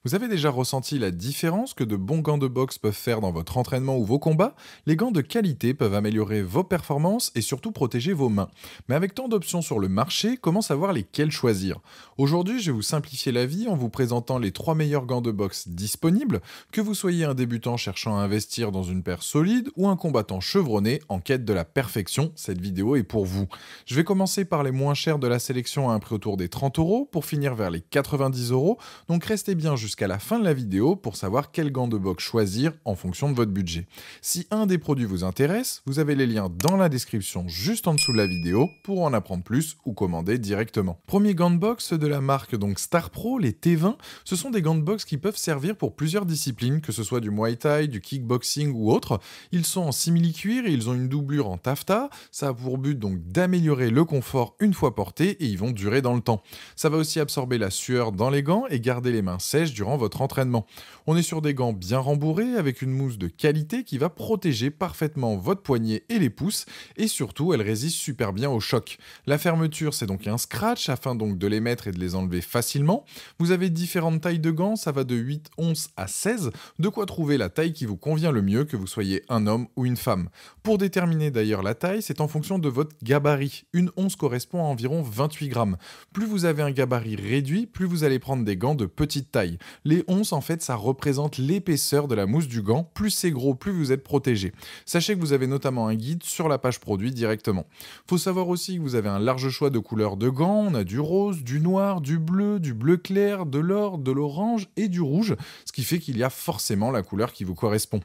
Vous avez déjà ressenti la différence que de bons gants de boxe peuvent faire dans votre entraînement ou vos combats? Les gants de qualité peuvent améliorer vos performances et surtout protéger vos mains. Mais avec tant d'options sur le marché, comment savoir lesquels choisir? Aujourd'hui, je vais vous simplifier la vie en vous présentant les 3 meilleurs gants de boxe disponibles, que vous soyez un débutant cherchant à investir dans une paire solide ou un combattant chevronné en quête de la perfection. Cette vidéo est pour vous. Je vais commencer par les moins chers de la sélection à un prix autour des 30 € pour finir vers les 90 €. Donc restez bien jusqu'à la fin de la vidéo pour savoir quel gant de boxe choisir en fonction de votre budget. Si un des produits vous intéresse, vous avez les liens dans la description juste en dessous de la vidéo pour en apprendre plus ou commander directement. Premier gant de boxe de la marque donc Star Pro, les T20, ce sont des gants de boxe qui peuvent servir pour plusieurs disciplines, que ce soit du Muay Thai, du kickboxing ou autre. Ils sont en simili-cuir et ils ont une doublure en taffetas. Ça a pour but donc d'améliorer le confort une fois portés et ils vont durer dans le temps. Ça va aussi absorber la sueur dans les gants et garder les mains sèches durant votre entraînement. On est sur des gants bien rembourrés avec une mousse de qualité qui va protéger parfaitement votre poignet et les pouces et surtout elle résiste super bien au choc. La fermeture c'est donc un scratch afin donc de les mettre et de les enlever facilement. Vous avez différentes tailles de gants, ça va de 8 onces à 16, de quoi trouver la taille qui vous convient le mieux que vous soyez un homme ou une femme. Pour déterminer d'ailleurs la taille, c'est en fonction de votre gabarit. Une once correspond à environ 28 grammes. Plus vous avez un gabarit réduit, plus vous allez prendre des gants de petite taille. Les onces, en fait, ça représente l'épaisseur de la mousse du gant. Plus c'est gros, plus vous êtes protégé. Sachez que vous avez notamment un guide sur la page produit directement. Faut savoir aussi que vous avez un large choix de couleurs de gants. On a du rose, du noir, du bleu clair, de l'or, de l'orange et du rouge, ce qui fait qu'il y a forcément la couleur qui vous correspond.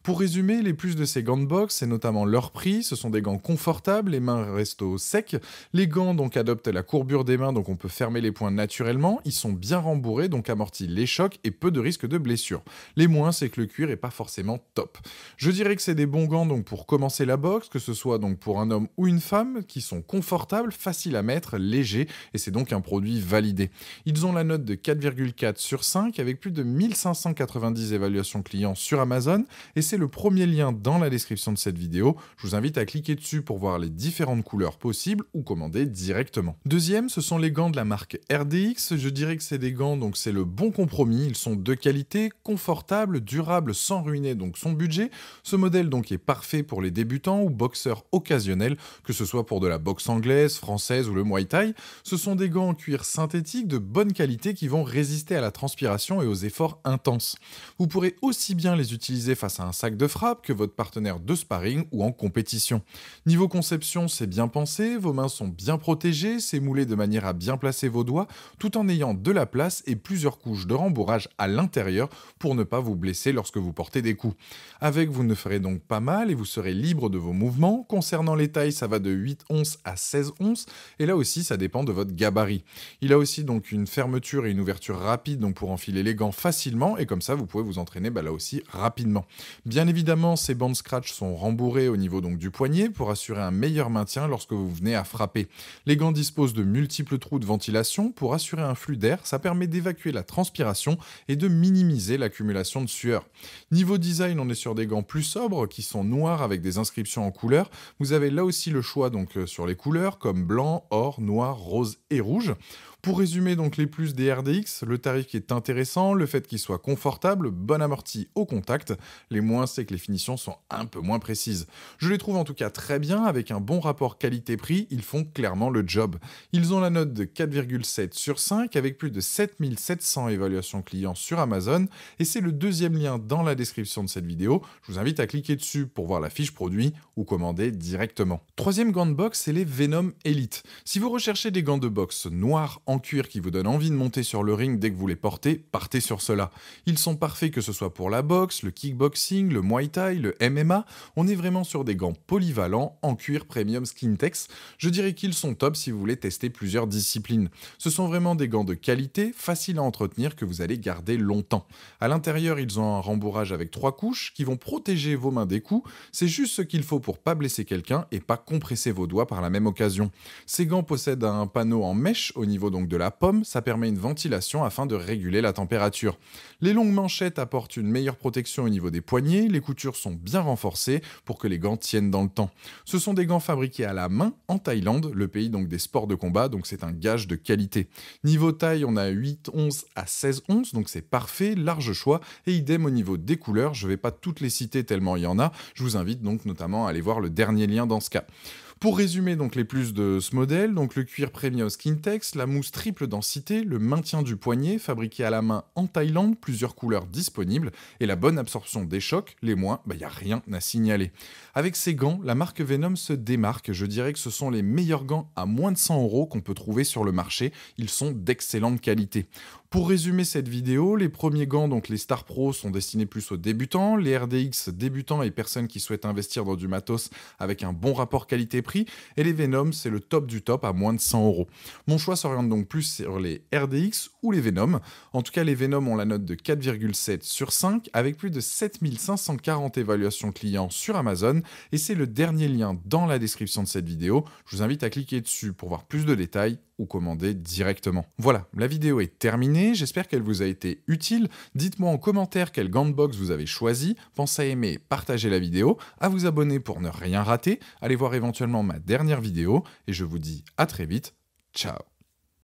Pour résumer, les plus de ces gants de boxe, c'est notamment leur prix. Ce sont des gants confortables, les mains restent au sec. Les gants donc adoptent la courbure des mains, donc on peut fermer les poings naturellement. Ils sont bien rembourrés, donc amortis les chocs et peu de risques de blessure. Les moins, c'est que le cuir est pas forcément top. Je dirais que c'est des bons gants donc pour commencer la boxe, que ce soit donc pour un homme ou une femme, qui sont confortables, faciles à mettre, légers, et c'est donc un produit validé. Ils ont la note de 4,4 sur 5 avec plus de 1590 évaluations clients sur Amazon, et c'est le premier lien dans la description de cette vidéo. Je vous invite à cliquer dessus pour voir les différentes couleurs possibles ou commander directement. Deuxième, ce sont les gants de la marque RDX. Je dirais que c'est des gants, donc c'est le bon compromis. Ils sont de qualité, confortables, durables sans ruiner donc son budget. Ce modèle donc est parfait pour les débutants ou boxeurs occasionnels, que ce soit pour de la boxe anglaise, française ou le Muay Thai. Ce sont des gants en cuir synthétique de bonne qualité qui vont résister à la transpiration et aux efforts intenses. Vous pourrez aussi bien les utiliser face à un sac de frappe que votre partenaire de sparring ou en compétition. Niveau conception, c'est bien pensé, vos mains sont bien protégées, c'est moulé de manière à bien placer vos doigts, tout en ayant de la place et plusieurs couches de rembourrage à l'intérieur pour ne pas vous blesser lorsque vous portez des coups. Avec, vous ne ferez donc pas mal et vous serez libre de vos mouvements. Concernant les tailles, ça va de 8 onces à 16 onces, et là aussi, ça dépend de votre gabarit. Il a aussi donc une fermeture et une ouverture rapide donc pour enfiler les gants facilement, et comme ça, vous pouvez vous entraîner là aussi rapidement. Bien évidemment, ces bandes scratch sont rembourrées au niveau donc du poignet pour assurer un meilleur maintien lorsque vous venez à frapper. Les gants disposent de multiples trous de ventilation pour assurer un flux d'air, ça permet d'évacuer la transpiration et de minimiser l'accumulation de sueur. Niveau design, on est sur des gants plus sobres qui sont noirs avec des inscriptions en couleurs. Vous avez là aussi le choix donc sur les couleurs comme blanc, or, noir, rose et rouge. Pour résumer donc les plus des RDX, le tarif qui est intéressant, le fait qu'il soit confortable, bon amorti au contact, les moins c'est que les finitions sont un peu moins précises. Je les trouve en tout cas très bien, avec un bon rapport qualité-prix, ils font clairement le job. Ils ont la note de 4,7 sur 5 avec plus de 7700 évaluations clients sur Amazon, et c'est le deuxième lien dans la description de cette vidéo. Je vous invite à cliquer dessus pour voir la fiche produit ou commander directement. Troisième gant de boxe, c'est les Venom Elite. Si vous recherchez des gants de boxe noirs en cuir qui vous donnent envie de monter sur le ring dès que vous les portez, partez sur cela. Ils sont parfaits que ce soit pour la boxe, le kickboxing, le Muay Thai, le MMA. On est vraiment sur des gants polyvalents en cuir premium Skintex. Je dirais qu'ils sont top si vous voulez tester plusieurs disciplines. Ce sont vraiment des gants de qualité, faciles à entretenir, que vous allez garder longtemps. À l'intérieur, ils ont un rembourrage avec 3 couches qui vont protéger vos mains des coups. C'est juste ce qu'il faut pour pas blesser quelqu'un et pas compresser vos doigts par la même occasion. Ces gants possèdent un panneau en mèche au niveau donc donc de la pomme, ça permet une ventilation afin de réguler la température. Les longues manchettes apportent une meilleure protection au niveau des poignets, les coutures sont bien renforcées pour que les gants tiennent dans le temps. Ce sont des gants fabriqués à la main en Thaïlande, le pays donc des sports de combat, donc c'est un gage de qualité. Niveau taille, on a 8/11 à 16/11, donc c'est parfait, large choix, et idem au niveau des couleurs, je ne vais pas toutes les citer tellement il y en a, je vous invite donc notamment à aller voir le dernier lien dans ce cas. Pour résumer donc les plus de ce modèle, donc le cuir Premium Skintex, la mousse triple densité, le maintien du poignet fabriqué à la main en Thaïlande, plusieurs couleurs disponibles et la bonne absorption des chocs, les moins, il n'y a rien à signaler. Avec ces gants, la marque Venom se démarque, je dirais que ce sont les meilleurs gants à moins de 100 € qu'on peut trouver sur le marché, ils sont d'excellente qualité. Pour résumer cette vidéo, les premiers gants, donc les Star Pro, sont destinés plus aux débutants, les RDX débutants et personnes qui souhaitent investir dans du matos avec un bon rapport qualité-prix, et les Venom, c'est le top du top à moins de 100 €. Mon choix s'oriente donc plus sur les RDX ou les Venom. En tout cas, les Venom ont la note de 4,7 sur 5, avec plus de 7540 évaluations clients sur Amazon, et c'est le dernier lien dans la description de cette vidéo. Je vous invite à cliquer dessus pour voir plus de détails ou commander directement. Voilà, la vidéo est terminée, j'espère qu'elle vous a été utile. Dites-moi en commentaire quel gant de boxe vous avez choisi, pensez à aimer, partager la vidéo, à vous abonner pour ne rien rater, allez voir éventuellement ma dernière vidéo, et je vous dis à très vite, ciao.